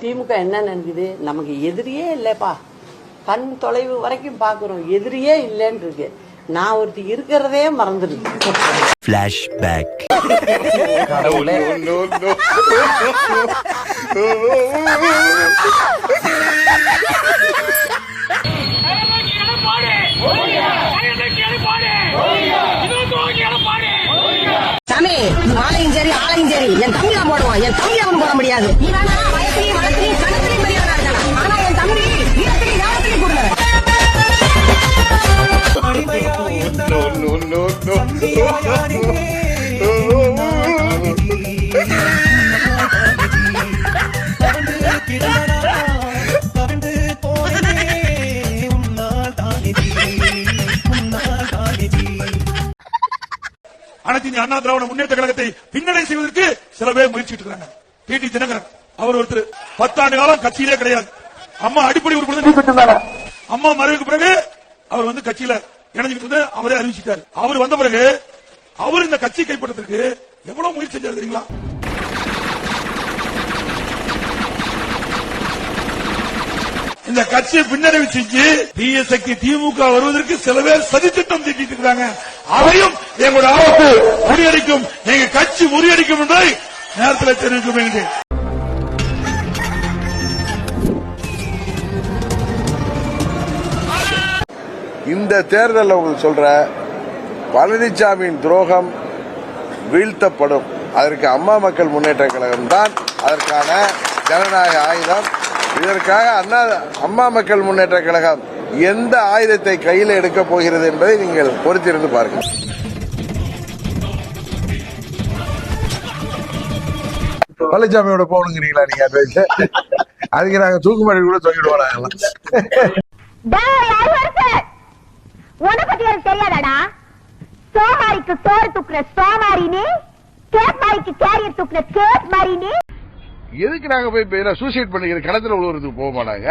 திமுக என்ன நினைக்குது, நமக்கு எதிரியே இல்லப்பா, கண் தொலைவு வரைக்கும் பாக்குறோம், எதிரியே இல்லைன்னு இருக்கு. நான் ஒருத்தி இருக்கிறதே மறந்துருக்கு. ஃபிளாஷ்பேக். சாமி, ஆளையும் சரி ஆளையும் சரி என் தம்பி தான் போடுவான், என் தம்பி அவன் போட முடியாது. நீ வேணா வயசுலையும் வளர்த்துலையும் கணத்திலையும் பெரியவனா இருக்கலாம், ஆனா என் தம்பி வீரத்திலையும் ஞானத்திலையும் கொடுங்க. அனைத்து இந்திய அண்ணா திராவிட முன்னேற்ற கழகத்தை பின்னடை செய்வதற்கு சில பேர் முயற்சிட்டு இருக்காங்க. டிடி தினகரன் அவர் ஒருத்தர் 10 ஆண்டு காலம் கட்சியிலே கிடையாது. அம்மா அடிப்படை உறுப்பினர், அம்மா மறைவுக்கு பிறகு அவர் கட்சியில இணைஞ்சிட்டு அவரே அறிவிச்சிட்டார். அவர் வந்த பிறகு அவர் இந்த கட்சி கைப்பற்றதுக்கு எவ்வளவு முயற்சி செஞ்சாரு தெரியுங்களா? இந்த கட்சியை பின்னடைவு செஞ்சு பிஎஸ்ஐக்கு திமுக வருவதற்கு சில பேர் சதித்திட்டம் தீட்டிட்டு இருக்காங்க. அதையும் எங்களுடைய அரசு முறியடிக்கும், எங்க கட்சி முறியடிக்கும் என்பதை நேரத்தில் தெரிவிக்க வேண்டும். இந்த தேர்தலில் உங்களுக்கு சொல்ற பழனிசாமியின் துரோகம் வீழ்த்தப்படும். அதற்கு அம்மா மக்கள் முன்னேற்ற கழகம் தான் அதற்கான ஜனநாயக ஆயுதம். இதற்காக அம்மா மக்கள் முன்னேற்ற கழகம் எந்த ஆயுதத்தை கையில் எடுக்க போகிறது என்பதை நீங்கள் பொறுத்திருந்து பாருங்கள். பழனிசாமியோட போகணுங்கிறீங்களா நீங்க? அதுக்கு நாங்க தூக்குமாடி கூட தொங்கிடுவோம். உன பத்தி எனக்கு தெரியாதாடா? சோமாரிக்கு சோறு தூக்குற சோமாரினே, கேப் மாரிக்கு கேரியர் தூக்குற கேப் மாரினே. எதுக்கு நாங்க போய் சூசைட் பண்ணிக்கிற களத்துல உழுவுறதுக்கு போக மாட்டாங்க.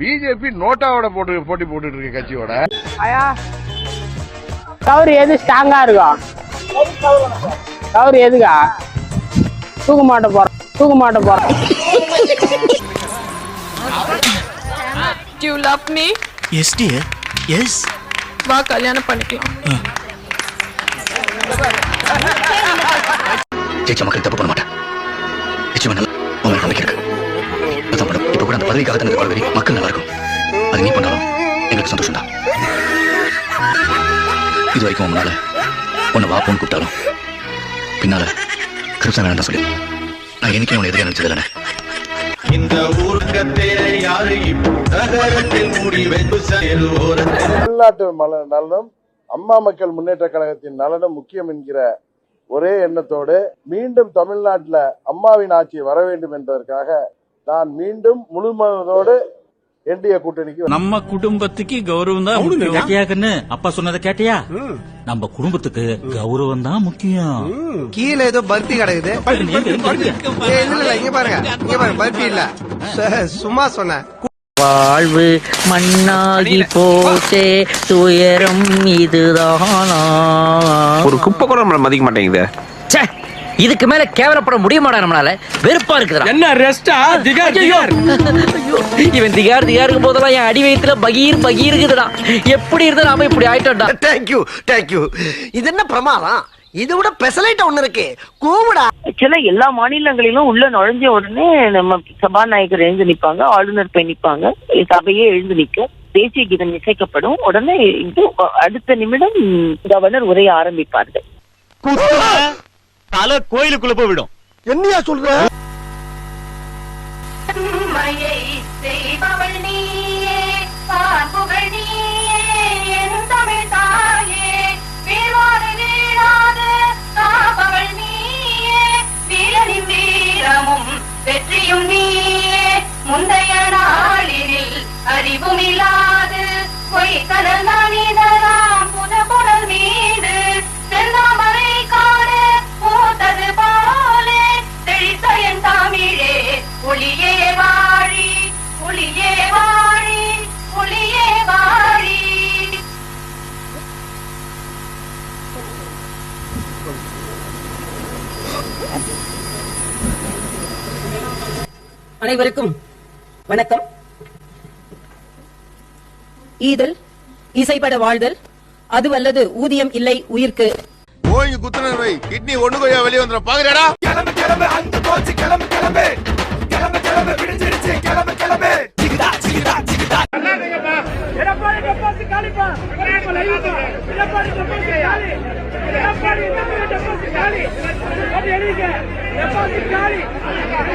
பிஜேபி நோட்டாவோட போட்டி போட்டு இருக்க கட்சியோட கவுரு எது ஸ்ட்ராங்கா இருக்கும்? கவுரு எதுக்கா? தூக்க மாட்ட போறோம். Do you love me? Yes dear. Yes. வா கல்யாணம் பண்ணிக்கலாம். சேச்சி மக்கள் தப்பு பண்ண மாட்டேன். நிச்சயமா நல்லா உங்களுக்கு நம்பிக்கை இருக்கு. அதான் படம் இப்ப கூட அந்த பதவிக்காக தான் வாழ்வரி மக்கள் நல்லா இருக்கும். அது நீ பண்ணாலும் எங்களுக்கு சந்தோஷம் தான். இது வரைக்கும் உன்னால உன்னை வா போன்னு கூப்பிட்டாலும் பின்னால கிருஷ்ணா வேணாம் தான் சொல்லி நான் என்னைக்கும் உன்னை எதிராக நினைச்சது இல்லைன்னு. இந்த ஊருக்கு யாரு நகரத்தில் தமிழ்நாட்டு நலனும் அம்மா மக்கள் முன்னேற்ற கழகத்தின் நலனும் முக்கியம் என்கிற ஒரே எண்ணத்தோடு மீண்டும் தமிழ்நாட்டில் அம்மாவின் ஆட்சி வர வேண்டும் என்பதற்காக நான் மீண்டும் முழு மனதோடு என்டிஏ கூட்டணிக்கு. நம்ம குடும்பத்துக்கு கௌரவம் தான் முக்கியம். அப்பா சொன்னதை கேட்டியா? நம்ம குடும்பத்துக்கு கௌரவம் தான் முக்கியம். கீழே ஏதோ பர்பி கிடக்குது. இங்க பாருங்க பர்பி இல்ல, சும்மா சொன்ன. வாழ்வு மண்ணாகி போச்சே, துயரம் இதுதானா? ஒரு குப்பை கூட நம்மள மதிக்க மாட்டேங்குது. இதுக்கு மேல கேவலப்பட முடியுமாடா நம்மளால? வெறுப்பா இருக்குதா? என்ன ரெஸ்டா? திகார் இவன் திகாருக்கு போதெல்லாம் என் அடி வயித்துல பகீர் இருக்குதுடா. எப்படி இருந்தா நாம இப்படி ஆயிட்டோம்டா. தேங்க்யூ. இது என்ன பிரமாதம்? இது விட பெசலைட் ஒண்ணு இருக்கு, கூவுடா. ஆக்சுவலா எல்லா மாநிலங்களிலும் உள்ள நுழைஞ்ச உடனே நம்ம சபாநாயகர் எழுந்து நிற்பாங்க, ஆளுநர் போய் நிற்பாங்க, சபையே எழுந்து நிற்கும், தேசிய கீதம் இசைக்கப்படும். உடனே அடுத்த நிமிடம் கவர்னர் உரைய ஆரம்பிப்பார்கள். தலை கோயிலுக்குள்ள போய்விடும். என்னையா சொல்ற? வெற்றியும் நீயே, முந்தைய நாளில் அறிவும் இல்லாது பொய் கடல் மனிதராம் புதப்புடல் மீது செந்தாமரை காண பூத்தது போலே தெளித்த என் தமிழே, ஒளியே வாழி ஒளியே வாழி ஒளியே வாழி. அனைவருக்கும் வணக்கம். ஈதல் இசைப்பட வாழ்தல் அதுவல்லது ஊதியம் இல்லை உயிர்க்கு. போய் குத்துன வை கிட்னி ஒண்ணு கொய்யா வெளிய வந்துற பாக்குறடா. கிளம்பு கிளம்பு அந்த போச்சு கிளம்பு கிளம்பு கிளம்பு கிளம்பு விடிஞ்சிருச்சு கிளம்பு கிளம்பு சிகிதா சிகிதா சிகிதா. அண்ணாங்கப்பா எடப்பாடி டெபாசிட் காலிப்பா. எடப்பாடி டெபாசிட் காலி. எடப்பாடி டெபாசிட் காலி. அப்படி எழுதிங்க. டெபாசிட் காலி.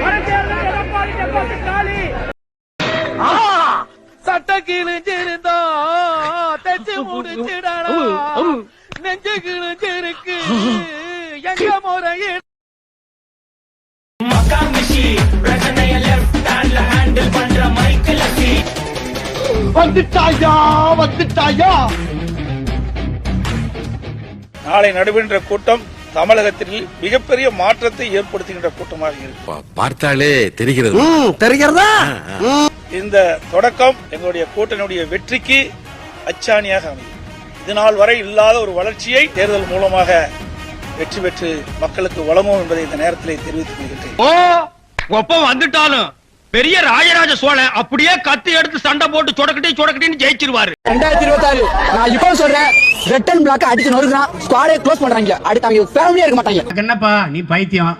வரதேர்ல எடப்பாடி டெபாசிட் காலி. சட்ட கிழிஞ்சிருந்தா தச்சு முடிச்சிடடா. நெஞ்சு கிழிஞ்சிருக்கு எங்க முறையே. வந்துட்டாயா வந்துட்டாயா. நாளை நடைபெறுகின்ற கூட்டம் தமிழகத்தில் மிகப்பெரிய மாற்றத்தை ஏற்படுத்துகின்ற கூட்டமாக இருக்கு. பார்த்தாலே தெரிகிறது. தெரிகிறதா? இந்த தொடக்கம் எங்களுடைய கூட்டணியுடைய வெற்றிக்கு அச்சாணியாக அமையும். இதனால் வரை இல்லாத ஒரு வளர்ச்சியை தேர்தல் மூலமாக வெற்றி பெற்று மக்களுக்கு வழங்கும் என்பதை இந்த நேரத்தில் தெரிவித்துக் கொள்கிறேன். வந்துட்டாலும் பெரிய ராஜராஜ சோழன் அப்படியே கத்தி எடுத்து சண்டை போட்டு சொடக்கட்டின்னு ஜெயிச்சிருவாரு. 2026 நான் இப்போ சொல்றேன். ரெட் அண்ட் பிளாக் அடிச்சு நொறுக்குறான். ஸ்குவாடே க்ளோஸ் பண்றாங்க. அடுத்து அவங்க ஃபேமிலியா இருக்க மாட்டாங்க. என்னப்பா நீ பைத்தியம்?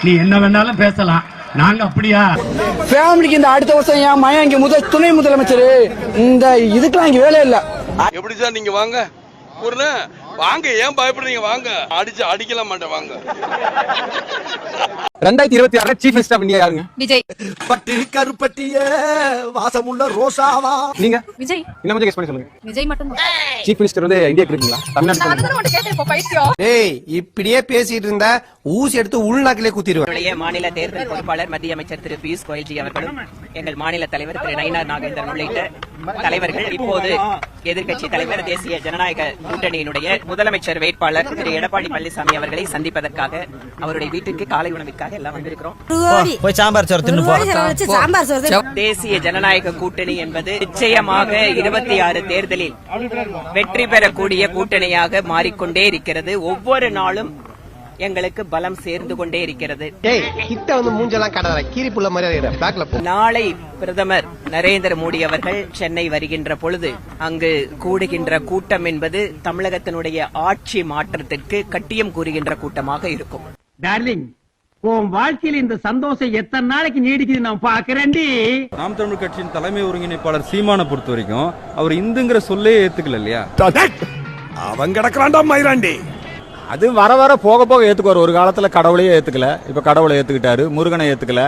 நீ என்ன வேணாலும் பேசலாம், நாங்க அப்படியா? ஃபேமிலிக்கு இந்த அடுத்த வருஷம் என் மகன் இங்க துணை முதலமைச்சர். இந்த இதுக்கெல்லாம் இங்க வேலை இல்ல. எப்படி சார் நீங்க வாங்க வாங்க, ஏன் பயப்படுறீங்க? வாங்க, அடிக்கலாம் மாட்டேன் வாங்க. 2026 சீஃப் மினிஸ்டர் ஆஃப் இந்தியா யாருங்க? விஜய். பட்டு கருப்பட்டிய வாசமுள்ள ரோசாவா நீங்க? விஜய். இன்னும் கொஞ்சம் கெஸ் பண்ணி சொல்லுங்க. விஜய் மட்டும். சீஃப் மினிஸ்டர் வந்து இந்தியாக்கு இருக்கீங்களா? தமிழ்நாட்டுல? ஏய் இப்படியே பேசிட்டு இருந்தா ஊசி எடுத்து உள்நாக்கிலே குத்திடுவேன். மாநில தேர்தல் பொறுப்பாளர் மத்திய அமைச்சர் திரு பியூஷ் கோயல்ஜி அவர்களும் எங்கள் மாநில தலைவர் திரு நயினார் நாகேந்திரன் உள்ளிட்ட தலைவர்கள் இப்போது எதிர்க்கட்சி தலைவர் தேசிய ஜனநாயக கூட்டணியினுடைய முதலமைச்சர் வேட்பாளர் திரு எடப்பாடி பழனிசாமி அவர்களை சந்திப்பதற்காக அவருடைய வீட்டுக்கு காலை உணவிற்காக எல்லாம் வந்திருக்கிறோம். போய் சாம்பார் சோறு தின்னு போ. தேசிய ஜனநாயக கூட்டணி என்பது நிச்சயமாக 26 தேர்தலில் வெற்றி பெறக்கூடிய கூட்டணியாக மாறிக்கொண்டே இருக்கிறது. ஒவ்வொரு நாளும் எங்களுக்கு பலம் சேர்ந்து கொண்டே இருக்கிறது. கிட்ட வந்து மூஞ்செல்லாம் காட்டாத கீரி புள்ள மாதிரி பேக்ல போ. நாளை பிரதமர் நரேந்திர மோடி அவர்கள் சென்னை வருகின்ற பொழுது அங்கு கூடுகின்ற கூட்டம் என்பது தமிழகத்தினுடைய ஆட்சி மாற்றத்திற்கு கட்டியம் கூறுகின்ற கூட்டமாக இருக்கும். டார்லிங், உன் வாழ்க்கையில் இந்த சந்தோஷம் எத்தனை நாளைக்கு நீடிக்குது நான் பாக்குறேன்டி. நாம் தமிழ் கட்சியின் தலைமை ஒருங்கிணைப்பாளர் சீமானை பொறுத்த வரைக்கும் அவர் இந்துங்கிற சொல்லே ஏத்துக்கல இல்லையா? அவன் கிடக்குறான்டா மயிராண்டி. அது வர வர போக போக ஏத்துக்குவார். ஒரு காலத்துல கடவுளையே ஏத்துக்கல, இப்ப கடவுளை ஏத்துக்கிட்டாரு. முருகனை ஏத்துக்கல,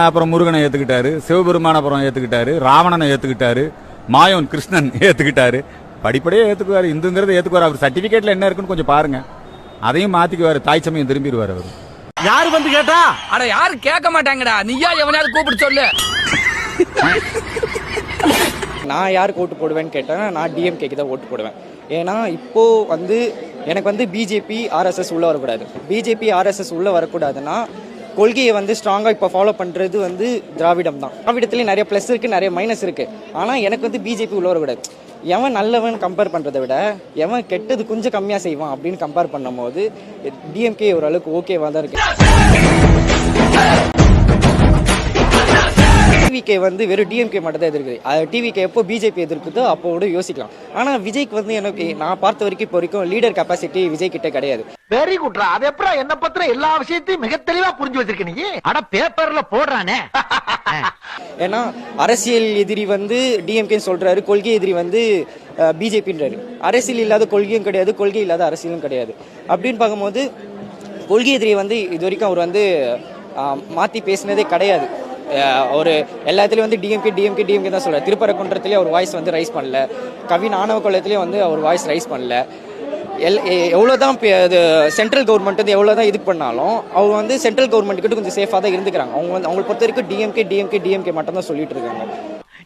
அப்புறம் முருகனை ஏத்துக்கிட்டாரு. சிவபெருமான அப்புறம் ஏத்துக்கிட்டாரு. ராவணனை ஏத்துக்கிட்டாரு. மாயோன் கிருஷ்ணன் ஏத்துக்கிட்டாரு. படிப்படியே ஏத்துக்குவாரு. இந்துங்கிறத ஏத்துக்குவார். அவர் சர்டிபிகேட்ல என்ன இருக்குன்னு கொஞ்சம் பாருங்க. அதையும் மாத்திக்குவாரு. தாய் சமயம் திரும்பிடுவார் அவர். யாரு வந்து கேட்டா? அட யாரு கேட்க மாட்டாங்கடா. நீயா எவனையாவது கூப்பிட்டு சொல்லு. நான் யாருக்கு ஓட்டு போடுவேன்னு கேட்டேன்னா நான் டிஎம்கேக்கு தான் ஓட்டு போடுவேன். ஏன்னா இப்போ வந்து எனக்கு வந்து பிஜேபி ஆர்எஸ்எஸ் உள்ள வரக்கூடாது. பிஜேபி ஆர்எஸ்எஸ் உள்ள வரக்கூடாதுன்னா கொள்கையை வந்து ஸ்ட்ராங்காக இப்போ ஃபாலோ பண்ணுறது வந்து திராவிடம் தான். திராவிடத்துலேயும் நிறைய ப்ளஸ் இருக்குது, நிறைய மைனஸ் இருக்குது. ஆனால் எனக்கு வந்து பிஜேபி உள்ள வரக்கூடாது. எவன் நல்லவன் கம்பேர் பண்ணுறதை விட எவன் கெட்டது கொஞ்சம் கம்மியாக செய்வான் அப்படின்னு கம்பேர் பண்ணும் போது டிஎம்கே ஓரளவுக்கு ஓகேவாக தான் இருக்கு. டிவிகே வந்து வெறும் டிஎம்கே மட்டும் தான் எதிர்க்குது. டிவிகே எப்போ பிஜேபி எதிர்க்குதோ அப்போட யோசிக்கலாம். ஆனா விஜய்க்கு வந்து எனக்கு நான் பார்த்த வரைக்கும் இப்போ வரைக்கும் லீடர் கெப்பாசிட்டி விஜய் கிட்ட கிடையாது. வெரி குட்ரா. அது எப்படா என்ன பத்திர எல்லா விஷயத்தையும் மிக தெளிவா புரிஞ்சு வச்சிருக்க நீ? அட பேப்பர்ல போடுறானே. ஏன்னா அரசியல் எதிரி வந்து டிஎம்கே சொல்றாரு, கொள்கை எதிரி வந்து பிஜேபின்றாரு. அரசியல் இல்லாத கொள்கையும் கிடையாது, கொள்கை இல்லாத அரசியலும் கிடையாது. அப்படின்னு பார்க்கும்போது கொள்கை எதிரி வந்து இது வரைக்கும் அவர் வந்து மாத்தி பேசினதே கிடையாது. ஒரு எல்லாத்துலேயும் வந்து டிஎம்கே தான் சொல்கிறார். திருப்பரங்குன்றத்துலேயே அவர் வாய்ஸ் வந்து ரைஸ் பண்ணல. கவின் ஆணவ கொலையத்துலேயும் வந்து அவர் வாய்ஸ் ரைஸ் பண்ணல. எவ்வளோதான் சென்ட்ரல் கவர்மெண்ட் வந்து எவ்வளோதான் இது பண்ணாலும் அவர் வந்து சென்ட்ரல் கவர்மெண்ட் கிட்ட கொஞ்சம் சேஃபாக தான் இருந்துக்கிறாங்க. அவங்க வந்து அவங்களை பொறுத்த வரைக்கும் டிஎம்கே மட்டும் தான் சொல்லிட்டு இருக்காங்க.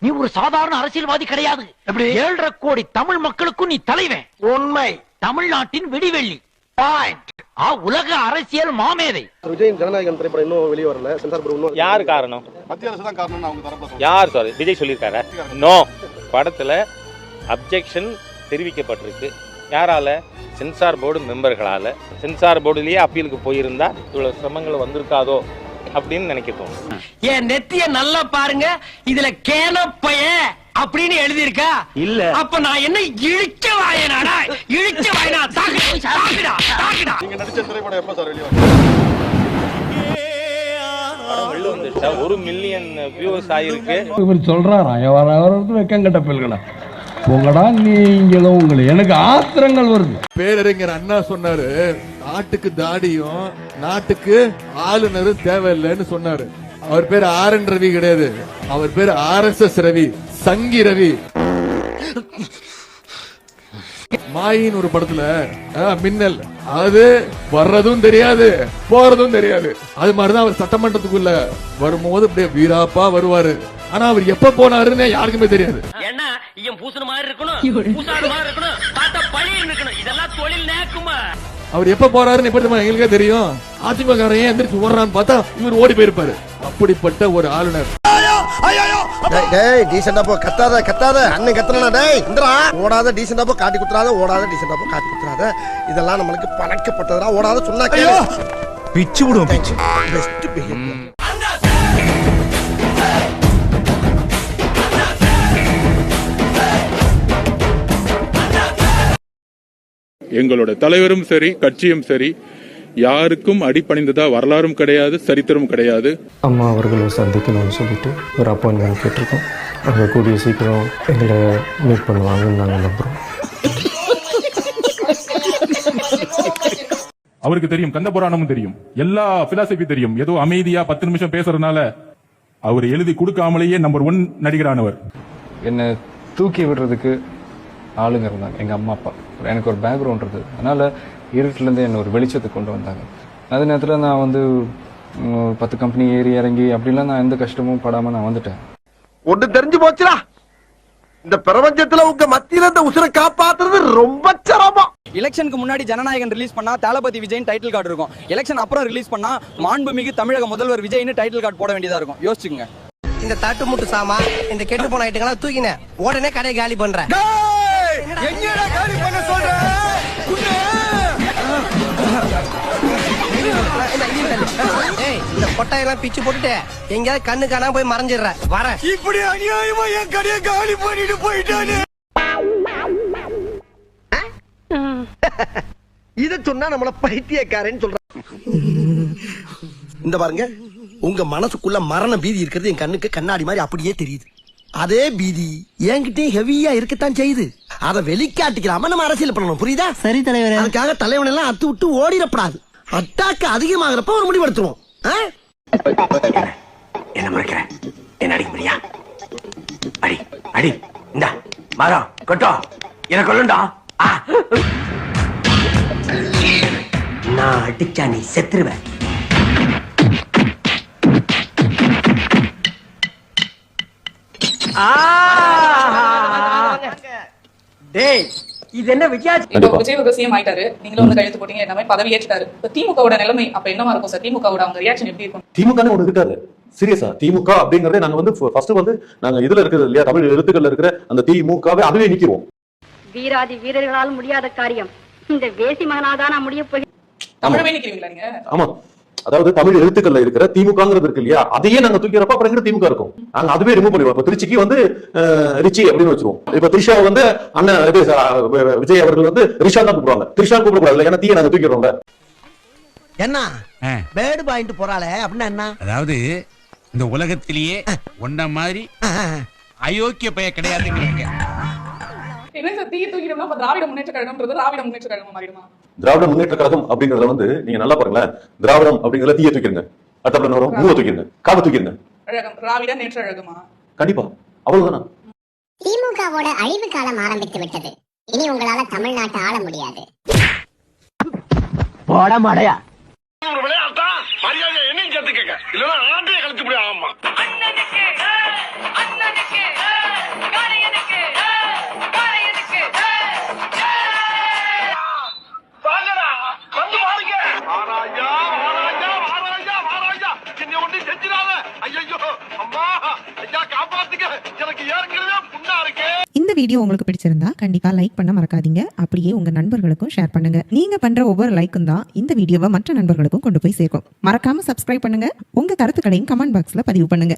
நீ ஒரு சாதாரண அரசியல்வாதி கிடையாது. 7.5 கோடி தமிழ் மக்களுக்கும் நீ தலைவன். உண்மை. தமிழ்நாட்டின் விடிவெள்ளி. உலக அரசியல் மாமேதை. விஜயின் ஜனநாயகன் திரைப்படம் இன்னும் வெளியே வரல. சென்சார் போர்டு இன்னும் யார் காரணம்? மத்திய அரசு தான் காரணம். அவங்க தரப்புல யார் சார் விஜய் சொல்லியிருக்காரு? நோ, படத்துல அப்ஜெக்ஷன் தெரிவிக்கப்பட்டிருக்கு. யாரால? சென்சார் போர்டு மெம்பர்களால. சென்சார் போர்டுலயே அப்பீலுக்கு போயிருந்தா இவ்வளவு சிரமங்கள் வந்திருக்காதோ அப்படின்னு நினைக்க தோணும். என் நெத்திய நல்லா பாருங்க, இதுல கேனப்பைய அப்படின்னு எழுதி இருக்கா இல்ல? அப்ப நான் என்ன இழிச்ச வாயனாடா? இழிச்ச வாயனா? தாக்குடா. நீங்க நடிச்ச திரைப்படம் எப்ப சார் வெளிய வெளில வந்துச்சா? 1 மில்லியன் வியூஸ் ஆயிருக்கு. இவர் சொல்றாராம் வெக்கங்கட்ட பெல்களா உங்களடா நீங்களும் உங்களை எனக்கு ஆத்திரங்கள் வருது. பேரறிஞர் அண்ணா சொன்னாரு, நாட்டுக்கு தாடியும் நாட்டுக்கு ஆளுநரும் தேவையில்லைன்னு சொன்னாரு. அவர் பேர் RN ரவி கிடையாது, அவர் பேர் RSS ரவி, சங்கி ரவி. மாயின் ஒரு படத்துல மின்னல், அது வர்றதும் தெரியாது போறதும் தெரியாது. அது மாதிரிதான் அவர் சட்டமன்றத்துக்குள்ள வரும்போது அப்படியே வீராப்பா வருவாரு. ஆனா அவர் எப்ப போனாருன்னு யாருக்குமே தெரியாது. ஏன்னா இவன் பூசன மாதிரி இருக்கணும், பூசாத மாதிரி இருக்கணும், பார்த்தா பழியர் இருக்கணும். இதெல்லாம் தொழில் நேக்குமா? அவர் எப்ப போறாருன்னு எப்படி எங்களுக்கே தெரியும். அதிமுக ஏன் எந்திரிச்சு ஓடுறான்னு பார்த்தா இவர் ஓடி போயிருப்பாரு. அப்படிப்பட்ட ஒரு ஆளுநர். டீசெண்டா போ, கத்தாத அண்ணன் கத்தனா டேய் இந்தரா ஓடாத, டீசெண்டா போ காட்டி குத்துறாத, ஓடாத டீசெண்டா போ காட்டி குத்துறாத. இதெல்லாம் நம்மளுக்கு பழக்கப்பட்டதா. ஓடாத சொன்னா கேளு, பிச்சு விடுவோம். பிச்சு பெஸ்ட் பிஹேவியர். எங்களோட தலைவரும் சரி கட்சியும் சரி யாருக்கும் அடிபணிந்ததா வரலாறும் கிடையாது, சரித்திரமும் கிடையாது. அம்மா அவர்களை சந்திக்கணும்னு சொல்லிட்டு ஒரு அப்பாயின்மெண்ட் கேட்டிருக்கோம். அவங்க கூடிய சீக்கிரம் எங்களை மீட் பண்ணுவாங்கன்னு நாங்கள் நம்புகிறோம். அவருக்கு தெரியும், கந்த புராணமும் தெரியும், எல்லா பிலாசபி தெரியும். ஏதோ அமைதியா 10 நிமிஷம் பேசுறதுனால அவர் எழுதி கொடுக்காமலேயே நம்பர் 1 நடிகரானவர். என்னை தூக்கி விடுறதுக்கு ஆளுங்க இருந்தாங்க, எங்கள் அம்மா அப்பா. எனக்கு ஒரு பேக்ரவுண்ட் இருந்தது, அதனால் இருட்டிலேருந்து என்னை ஒரு வெளிச்சத்துக்கு கொண்டு வந்தாங்க. அதே நேரத்தில் நான் வந்து 10 கம்பெனி ஏறி இறங்கி அப்படிலாம் நான் எந்த கஷ்டமும் படாமல் நான் வந்துட்டேன். ஒன்று தெரிஞ்சு போச்சுடா, இந்த பிரபஞ்சத்துல உங்க மத்தியில இந்த உசுரை காப்பாத்துறது ரொம்ப சிரமம். எலெக்ஷனுக்கு முன்னாடி ஜனநாயகன் ரிலீஸ் பண்ணா தளபதி விஜய் டைட்டில் கார்டு இருக்கும். எலெக்ஷன் அப்புறம் ரிலீஸ் பண்ணா மாண்புமிகு தமிழக முதல்வர் விஜய்னு டைட்டில் கார்டு போட வேண்டியதா இருக்கும். யோசிச்சுங்க. இந்த தட்டு முட்டு சாமா இந்த கெட்டு போன ஐட்டங்களா தூக்கினேன், உடனே கடையை காலி பண்றேன். எங்கடா காலி பண்ண சொல்ற? இந்த கொட்டையெல்லாம் பிச்சு போட்டுட்டு எங்கேயாவது கண்ணு காணாம போய் மறைஞ்சிடுற. வர இப்படி அநியாயமா என் கடையை காலி பண்ணிட்டு போயிட்டானே. இத சொன்னா நம்மள பைத்தியக்காரன்னு சொல்றாங்க. இந்த பாருங்க, உங்க மனசுக்குள்ள மரண பீதி இருக்கிறது என் கண்ணுக்கு கண்ணாடி மாதிரி அப்படியே தெரியுது. அதே பீதி என்கிட்டயும் ஹெவியா இருக்கத்தான் செய்யுது. அத வெளிக்காட்டிக்கிறாம நம்ம அரசியல் பண்ணணும், புரியுதா? சரி தலைவர். அதுக்காக தலைவன் எல்லாம் அத்து விட்டு ஓடிடப்படாது. அட்டாக்கு அதிகமாகிறப்ப ஒரு முடிவெடுத்துருவோம். என்ன மறைக்கிறேன்? என்ன அடிக்க முடியா? அடி அடி, இந்த மரம் கொட்டோ எனக்கு கொள்ளுண்டா. நான் அடிச்சா நீ செத்துருவேன். டேய் இது என்ன வித்தியாசம்? இப்போ விஜய் சிஎம் ஆயிட்டாரு, நீங்களும் வந்து கையெழுத்து போட்டீங்க, எல்லாமே பதவி ஏற்றாரு. திமுகவோட நிலைமை அப்ப என்னவா இருக்கும் சார்? திமுகவோட அவங்க ரியாக்ஷன் எப்படி இருக்கும்? திமுக ஒன்று இருக்காது சீரியஸா. திமுக அப்படிங்கறதே நாங்க வந்து ஃபர்ஸ்ட் வந்து நாங்க இதுல இருக்கிறது இல்லையா, தமிழ் எழுத்துக்கள்ல இருக்கிற அந்த திமுகவே அதுவே நிக்கிறோம். வீராதி வீரர்களால் முடியாத காரியம் இந்த வேசி மகனாதான் முடிய போய் தமிழவே நிக்கிறீங்களா நீங்க? ஆமா, அதாவது தமிழ் எழுத்துக்கள்ல இருக்கிற திமுகங்கிறது இருக்கு இல்லையா, அதையே நாங்க தூக்கிறப்ப அப்புறம் எங்க திமுக இருக்கும், நாங்க அதுவே ரிமூவ் பண்ணிடுவோம். இப்ப திருச்சிக்கு வந்து ரிச்சி அப்படின்னு வச்சிருவோம். இப்ப த்ரிஷா வந்து அண்ணன் விஜய் அவர்கள் வந்து ரிஷா தான் கூப்பிடுவாங்க, த்ரிஷா கூப்பிடக்கூடாது, ஏன்னா தீய நாங்க தூக்கிறோம். என்ன பேர்டு பாயிண்ட் போறாளே அப்படின்னா என்ன? அதாவது இந்த உலகத்திலேயே ஒன்ன மாதிரி அயோக்கிய பைய கிடையாதுங்கிறாங்க. என்ன சார் தீ தூக்கிட்டோம்னா அப்ப திராவிட முன்னேற்ற கழகம்ன்றது திராவிட முன்னேற்ற கழகமா மாறிடுமா? திராவிட முன்னேற்ற கழகம் அப்படிங்கறத வந்து நீங்க நல்லா பாருங்களேன், திராவிடம் அப்படிங்கறத தீய தூக்கிருங்க, அடுத்த வரும் மூவ தூக்கிருங்க, காவ தூக்கிருங்க. கழகம் திராவிட நேற்ற கழகமா? கண்டிப்பா அவ்வளவுதானா? திமுகவோட அழிவு காலம் ஆரம்பித்து விட்டது. இனி உங்களால தமிழ்நாட்டை ஆள முடியாது. போட மாடையா ஒரு விளையாட்டா மரியாதை என்னையும் சேர்த்துக்கங்க, இல்லைன்னா ஆட்டையை கழிச்சு முடியும். ஆமா இந்த வீடியோ உங்களுக்கு பிடிச்சிருந்தா கண்டிப்பா லைக் பண்ண மறக்காதீங்க. அப்படியே உங்க நண்பர்களுக்கும் ஷேர் பண்ணுங்க. நீங்க பண்ற ஒவ்வொரு லைக்கும் தான் இந்த வீடியோவை மற்ற நண்பர்களுக்கும் கொண்டு போய் சேர்க்கும். மறக்காம சப்ஸ்கிரைப் பண்ணுங்க. உங்க கருத்துக்களையும் கமெண்ட் பாக்ஸ்ல பதிவு பண்ணுங்க.